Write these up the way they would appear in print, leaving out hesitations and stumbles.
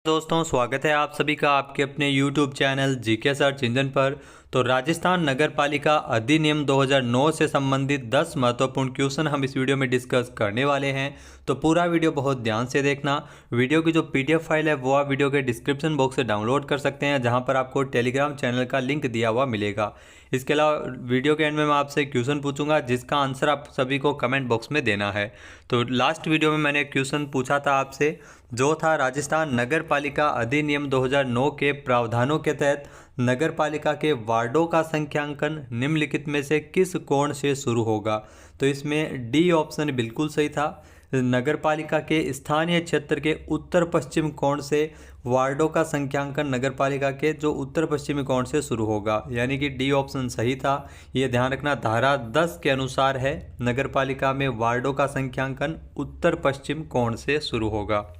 दोस्तों, स्वागत है आप सभी का आपके अपने YouTube channel GK search engine पर। तो राजस्थान नगर पालिका अधिनियम 2009 से संबंधित 10 महत्वपूर्ण क्वेश्चन हम इस वीडियो में डिस्कस करने वाले हैं। तो पूरा वीडियो बहुत ध्यान से देखना। वीडियो की जो PDF फाइल है वो आप वीडियो के डिस्क्रिप्शन बॉक्स से डाउनलोड कर सकते हैं, जहां पर आपको टेलीग्राम चैनल का लिंक दिया हुआ मिलेगा। इसके अलावा वीडियो के एंड में मैं आपसे क्वेश्चन पूछूंगा, जिसका आंसर आप सभी को कमेंट बॉक्स में देना है। तो लास्ट वीडियो में मैंने एक क्वेश्चन पूछा था आपसे, जो था राजस्थान नगर पालिका अधिनियम 2009 के प्रावधानों के तहत नगर पालिका के वार्डों का संख्यांकन निम्नलिखित में से किस कोण से शुरू होगा। तो इसमें डी ऑप्शन बिल्कुल सही था। नगर पालिका के स्थानीय क्षेत्र के उत्तर पश्चिम कोण से वार्डों का संख्यांकन नगर पालिका के जो उत्तर पश्चिमी कोण से शुरू होगा, यानी कि डी ऑप्शन सही था। ये ध्यान रखना, धारा 10 के अनुसार है नगर पालिका में वार्डों का संख्यांकन उत्तर पश्चिम कोण से शुरू होगा।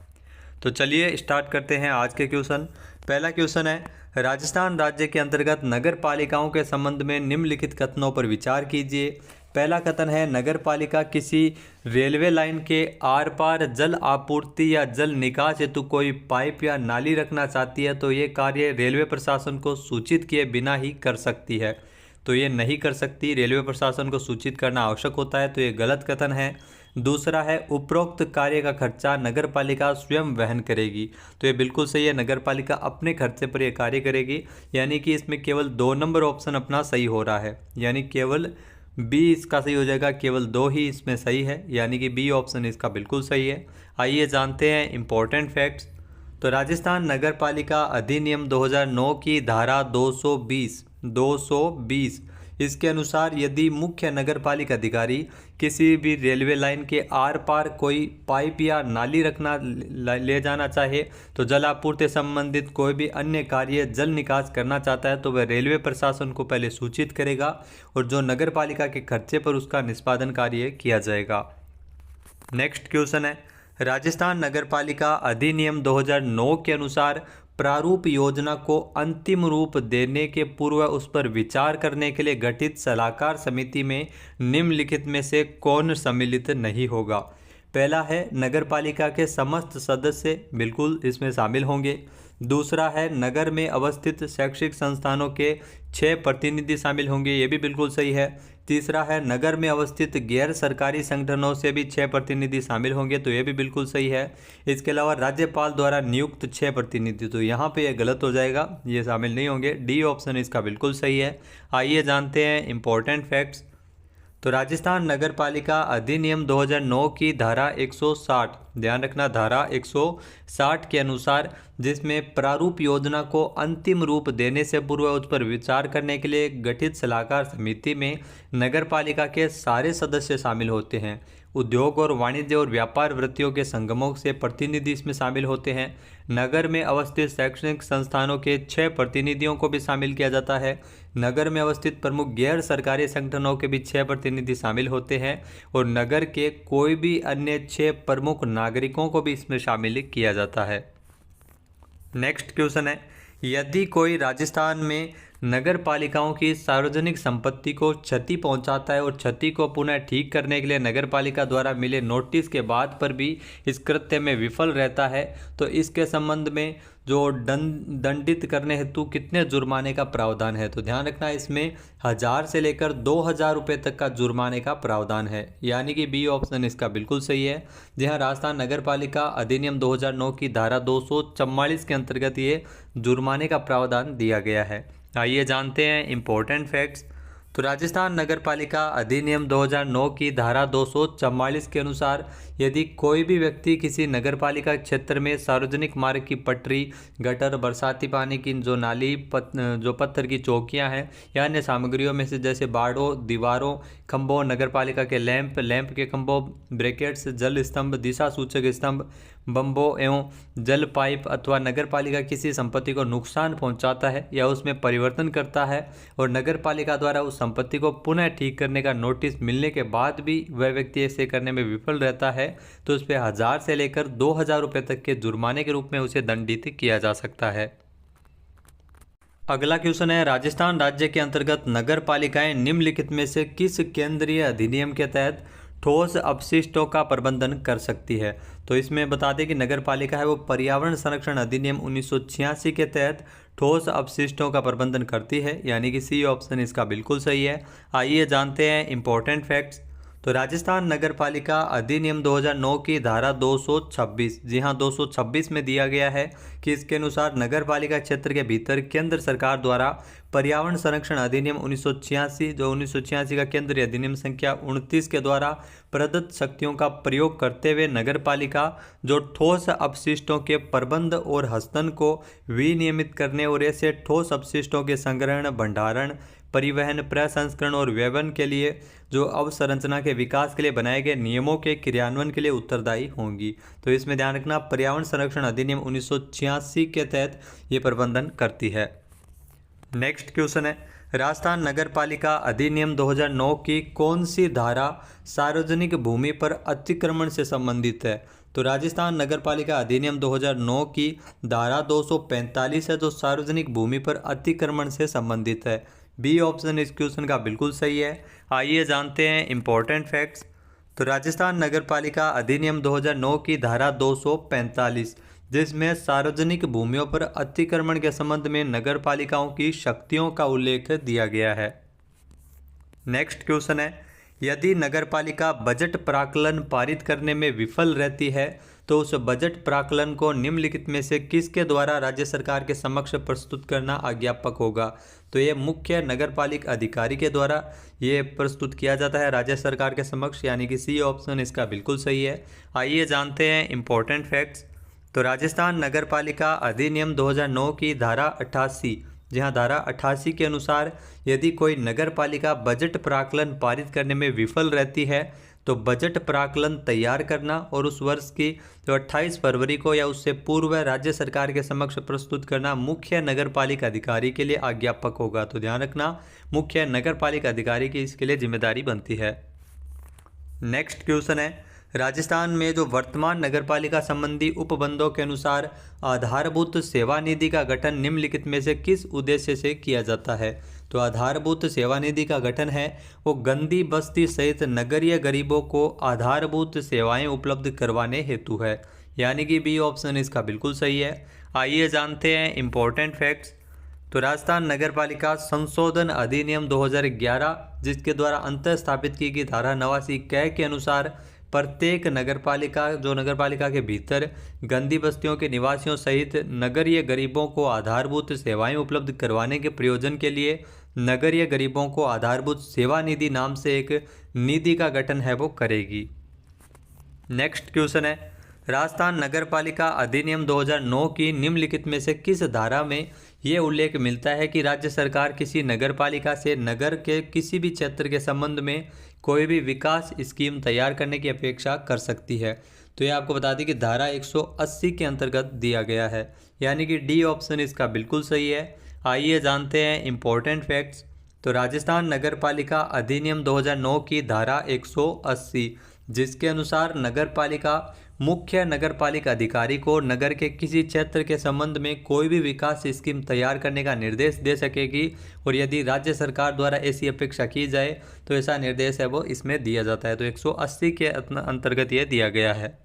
तो चलिए स्टार्ट करते हैं आज के क्वेश्चन। पहला क्वेश्चन है, राजस्थान राज्य के अंतर्गत नगर पालिकाओं के संबंध में निम्नलिखित कथनों पर विचार कीजिए। पहला कथन है, नगर पालिका किसी रेलवे लाइन के आर पार जल आपूर्ति या जल निकास हेतु कोई पाइप या नाली रखना चाहती है तो ये कार्य रेलवे प्रशासन को सूचित किए बिना ही कर सकती है। तो ये नहीं कर सकती, रेलवे प्रशासन को सूचित करना आवश्यक होता है, तो ये गलत कथन है। दूसरा है, उपरोक्त कार्य का खर्चा नगर पालिका स्वयं वहन करेगी। तो ये बिल्कुल सही है, नगर पालिका अपने खर्चे पर यह कार्य करेगी, यानी कि इसमें केवल 2 नंबर ऑप्शन अपना सही हो रहा है, यानी केवल बी इसका सही हो जाएगा। केवल 2 ही इसमें सही है, यानी कि बी ऑप्शन इसका बिल्कुल सही है। आइए जानते हैं इंपॉर्टेंट फैक्ट्स। तो राजस्थान नगर पालिका अधिनियम 2009 की धारा 220 इसके अनुसार यदि मुख्य नगर पालिका अधिकारी किसी भी रेलवे लाइन के आर पार कोई पाइप या नाली रखना ले जाना चाहे, तो जल आपूर्ति संबंधित कोई भी अन्य कार्य जल निकास करना चाहता है, तो वह रेलवे प्रशासन को पहले सूचित करेगा और जो नगर पालिका के खर्चे पर उसका निष्पादन कार्य किया जाएगा। नेक्स्ट क्वेश्चन है, राजस्थान नगर पालिका अधिनियम 2009 के अनुसार प्रारूप योजना को अंतिम रूप देने के पूर्व उस पर विचार करने के लिए गठित सलाहकार समिति में निम्नलिखित में से कौन सम्मिलित नहीं होगा। पहला है, नगर पालिका के समस्त सदस्य बिल्कुल इसमें शामिल होंगे। दूसरा है, नगर में अवस्थित शैक्षिक संस्थानों के 6 प्रतिनिधि शामिल होंगे, ये भी बिल्कुल सही है। तीसरा है, नगर में अवस्थित गैर सरकारी संगठनों से भी 6 प्रतिनिधि शामिल होंगे, तो ये भी बिल्कुल सही है। इसके अलावा राज्यपाल द्वारा नियुक्त 6 प्रतिनिधि, तो यहाँ पे ये गलत हो जाएगा, ये शामिल नहीं होंगे। डी ऑप्शन इसका बिल्कुल सही है। आइए जानते हैं इंपॉर्टेंट फैक्ट्स। तो राजस्थान नगर पालिका अधिनियम 2009 की धारा 160, ध्यान रखना धारा 160 के अनुसार, जिसमें प्रारूप योजना को अंतिम रूप देने से पूर्व उस पर विचार करने के लिए गठित सलाहकार समिति में नगर पालिका के सारे सदस्य शामिल होते हैं। उद्योग और वाणिज्य और व्यापार वृत्तियों के संगमों से प्रतिनिधि इसमें शामिल होते हैं। नगर में अवस्थित शैक्षणिक संस्थानों के 6 प्रतिनिधियों को भी शामिल किया जाता है। नगर में अवस्थित प्रमुख गैर सरकारी संगठनों के भी 6 प्रतिनिधि शामिल होते हैं और नगर के कोई भी अन्य 6 प्रमुख नागरिकों को भी इसमें शामिल किया जाता है। नेक्स्ट क्वेश्चन है, यदि कोई राजस्थान में नगर पालिकाओं की सार्वजनिक संपत्ति को क्षति पहुंचाता है और क्षति को पुनः ठीक करने के लिए नगर पालिका द्वारा मिले नोटिस के बाद पर भी इस कृत्य में विफल रहता है, तो इसके संबंध में जो दंडित करने हेतु कितने जुर्माने का प्रावधान है। तो ध्यान रखना, इसमें 1000 से लेकर 2000 रुपये तक का जुर्माने का प्रावधान है, यानी कि बी ऑप्शन इसका बिल्कुल सही है। जहाँ राजस्थान नगर पालिका अधिनियम 2009 की धारा 244 के अंतर्गत ये जुर्माने का प्रावधान दिया गया है। आइए जानते हैं इंपॉर्टेंट फैक्ट्स। तो राजस्थान नगर पालिका अधिनियम 2009 की धारा 244 के अनुसार यदि कोई भी व्यक्ति किसी नगर पालिका क्षेत्र में सार्वजनिक मार्ग की पटरी, गटर, बरसाती पानी की जो नाली, जो पत्थर की चौकियां हैं या अन्य सामग्रियों में से जैसे बाड़ों, दीवारों, खंभों, नगर पालिका के लैंप के खंभों, ब्रैकेट्स, जल स्तंभ, दिशा सूचक स्तंभ, बम्बों एवं जल पाइप अथवा नगर पालिका किसी संपत्ति को नुकसान पहुंचाता है या उसमें परिवर्तन करता है और नगर पालिका द्वारा उस संपत्ति को पुनः ठीक करने का नोटिस मिलने के बाद भी वह व्यक्ति ऐसे करने में विफल रहता है, तो उस पर 1000 से लेकर 2000 रुपये तक के जुर्माने के रूप में उसे दंडित किया जा सकता है। अगला क्वेश्चन है, राजस्थान राज्य के अंतर्गत नगर पालिकाएं निम्नलिखित में से किस केंद्रीय अधिनियम के तहत ठोस अपशिष्टों का प्रबंधन कर सकती है। तो इसमें बता दें कि नगर पालिका है वो पर्यावरण संरक्षण अधिनियम 1986 के तहत ठोस अपशिष्टों का प्रबंधन करती है, यानी कि सी ऑप्शन इसका बिल्कुल सही है। आइए जानते हैं इंपॉर्टेंट फैक्ट्स। तो राजस्थान नगर पालिका अधिनियम 2009 की धारा 226, जी हाँ 226 में दिया गया है कि इसके अनुसार नगर पालिका क्षेत्र के भीतर केंद्र सरकार द्वारा पर्यावरण संरक्षण अधिनियम 1986, जो 1986 का केंद्रीय अधिनियम संख्या 29 के द्वारा प्रदत्त शक्तियों का प्रयोग करते हुए नगर पालिका जो ठोस अपशिष्टों के प्रबंध और हस्तन को विनियमित करने और ऐसे ठोस अपशिष्टों के संग्रहण, भंडारण, परिवहन, प्रसंस्करण और व्यवहार के लिए जो अवसंरचना के विकास के लिए बनाए गए नियमों के क्रियान्वयन के लिए उत्तरदायी होंगी। तो इसमें ध्यान रखना, पर्यावरण संरक्षण अधिनियम 1986 के तहत ये प्रबंधन करती है। नेक्स्ट क्वेश्चन है, राजस्थान नगर पालिका अधिनियम 2009 की कौन सी धारा सार्वजनिक भूमि पर अतिक्रमण से संबंधित है? तो राजस्थान नगर पालिका अधिनियम 2009 की धारा 245 है जो सार्वजनिक भूमि पर अतिक्रमण से संबंधित है। बी ऑप्शन इस क्वेश्चन का बिल्कुल सही है। आइए जानते हैं इंपॉर्टेंट फैक्ट्स। तो राजस्थान नगर पालिका अधिनियम 2009 की धारा 245, जिसमें सार्वजनिक भूमियों पर अतिक्रमण के संबंध में नगर पालिकाओं की शक्तियों का उल्लेख दिया गया है। नेक्स्ट क्वेश्चन है, यदि नगर पालिका बजट प्राक्कलन पारित करने में विफल रहती है तो उस बजट प्राक्कलन को निम्नलिखित में से किसके द्वारा राज्य सरकार के समक्ष प्रस्तुत करना अज्ञापक होगा? तो ये मुख्य नगरपालिक अधिकारी के द्वारा ये प्रस्तुत किया जाता है राज्य सरकार के समक्ष, यानी कि सी ऑप्शन इसका बिल्कुल सही है। आइए जानते हैं इंपॉर्टेंट फैक्ट्स। तो राजस्थान नगर पालिका अधिनियम 2009 की धारा 88, जी हाँ धारा 88 के अनुसार यदि कोई नगर पालिका बजट प्राक्कलन पारित करने में विफल रहती है तो बजट प्राक्कलन तैयार करना और उस वर्ष की जो 28 फरवरी को या उससे पूर्व राज्य सरकार के समक्ष प्रस्तुत करना मुख्य नगरपालिका अधिकारी के लिए अज्ञापक होगा। तो ध्यान रखना, मुख्य नगरपालिका अधिकारी की इसके लिए जिम्मेदारी बनती है। नेक्स्ट क्वेश्चन है, राजस्थान में जो वर्तमान नगरपालिका संबंधी उपबंधों के अनुसार आधारभूत सेवा निधि का गठन निम्नलिखित में से किस उद्देश्य से किया जाता है? तो आधारभूत सेवा निधि का गठन है वो गंदी बस्ती सहित नगरीय गरीबों को आधारभूत सेवाएं उपलब्ध करवाने हेतु है, यानी कि बी ऑप्शन इसका बिल्कुल सही है। आइए जानते हैं इंपॉर्टेंट फैक्ट्स। तो राजस्थान नगरपालिका संशोधन अधिनियम 2011, जिसके द्वारा अंतः स्थापित की गई धारा 89 क के अनुसार प्रत्येक नगरपालिका के भीतर गंदी बस्तियों के निवासियों सहित नगरीय गरीबों को आधारभूत सेवाएं उपलब्ध करवाने के प्रयोजन के लिए नगरीय गरीबों को आधारभूत सेवा निधि नाम से एक निधि का गठन है वो करेगी। नेक्स्ट क्वेश्चन है, राजस्थान नगरपालिका अधिनियम 2009 की निम्नलिखित में से किस धारा में ये उल्लेख मिलता है कि राज्य सरकार किसी नगरपालिका से नगर के किसी भी क्षेत्र के संबंध में कोई भी विकास स्कीम तैयार करने की अपेक्षा कर सकती है? तो ये आपको बता दें कि धारा 180 के अंतर्गत दिया गया है, यानी कि डी ऑप्शन इसका बिल्कुल सही है। आइए जानते हैं इंपॉर्टेंट फैक्ट्स। तो राजस्थान नगरपालिका अधिनियम 2009 की धारा 180, जिसके अनुसार नगरपालिका मुख्य नगरपालिका अधिकारी को नगर के किसी क्षेत्र के संबंध में कोई भी विकास स्कीम तैयार करने का निर्देश दे सकेगी और यदि राज्य सरकार द्वारा ऐसी अपेक्षा की जाए तो ऐसा निर्देश है वो इसमें दिया जाता है। तो 180 के अंतर्गत ये दिया गया है।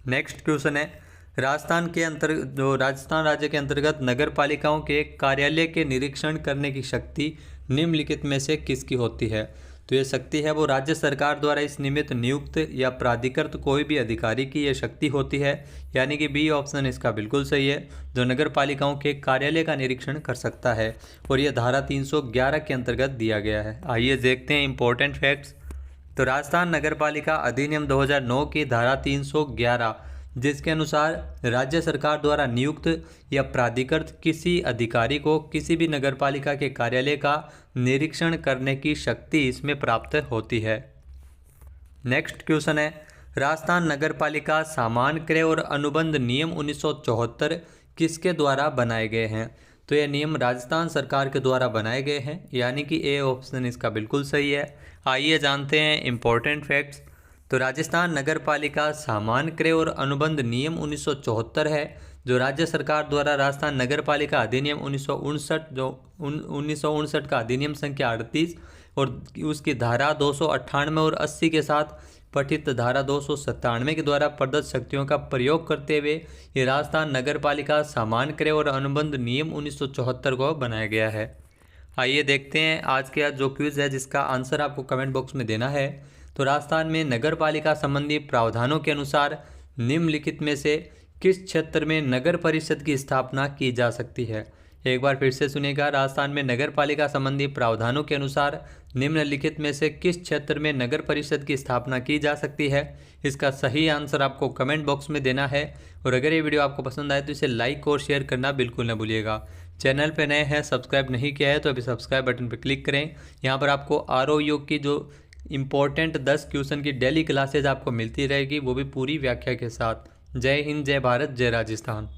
नेक्स्ट क्वेश्चन है, राजस्थान राज्य के अंतर्गत नगरपालिकाओं के कार्यालय के निरीक्षण करने की शक्ति निम्नलिखित में से किसकी होती है? तो ये शक्ति है वो राज्य सरकार द्वारा इस निमित्त नियुक्त या प्राधिकृत कोई भी अधिकारी की ये शक्ति होती है, यानी कि बी ऑप्शन इसका बिल्कुल सही है, जो नगर पालिकाओं के कार्यालय का निरीक्षण कर सकता है और ये धारा 311 के अंतर्गत दिया गया है। आइए देखते हैं इंपॉर्टेंट फैक्ट्स। तो राजस्थान नगर पालिका अधिनियम 2009 की धारा 311, जिसके अनुसार राज्य सरकार द्वारा नियुक्त या प्राधिकृत किसी अधिकारी को किसी भी नगरपालिका के कार्यालय का निरीक्षण करने की शक्ति इसमें प्राप्त होती है। नेक्स्ट क्वेश्चन है, राजस्थान नगरपालिका सामान्य क्रय और अनुबंध नियम 1974 किसके द्वारा बनाए गए हैं? तो ये नियम राजस्थान सरकार के द्वारा बनाए गए हैं, यानी कि ए ऑप्शन इसका बिल्कुल सही है। आइए जानते हैं इंपॉर्टेंट फैक्ट्स। तो राजस्थान नगरपालिका सामान्य क्रय और अनुबंध नियम 1974 है जो राज्य सरकार द्वारा राजस्थान नगरपालिका अधिनियम 1959 का अधिनियम संख्या 38 और उसकी धारा 298 और 80 के साथ पठित धारा 297 के द्वारा प्रदत्त शक्तियों का प्रयोग करते हुए ये राजस्थान नगर पालिका सामान्य क्रय और अनुबंध नियम 1974 को बनाया गया है। आइए देखते हैं आज के जो क्विज है जिसका आंसर आपको कमेंट बॉक्स में देना है। तो राजस्थान में नगर पालिका संबंधी प्रावधानों के अनुसार निम्नलिखित में से किस क्षेत्र में नगर परिषद की स्थापना की जा सकती है। एक बार फिर से सुनिएगा, राजस्थान में नगर पालिका संबंधी प्रावधानों के अनुसार निम्नलिखित में से किस क्षेत्र में नगर परिषद की स्थापना की जा सकती है। इसका सही आंसर आपको कमेंट बॉक्स में देना है। और अगर ये वीडियो आपको पसंद आए तो इसे लाइक और शेयर करना बिल्कुल न भूलिएगा। चैनल पे नए हैं, सब्सक्राइब नहीं किया है तो अभी सब्सक्राइब बटन पर क्लिक करें। यहाँ पर आपको ROU की जो इम्पोर्टेंट 10 क्वेश्चन की डेली क्लासेज आपको मिलती रहेगी, वो भी पूरी व्याख्या के साथ। जय हिंद, जय भारत, जय राजस्थान।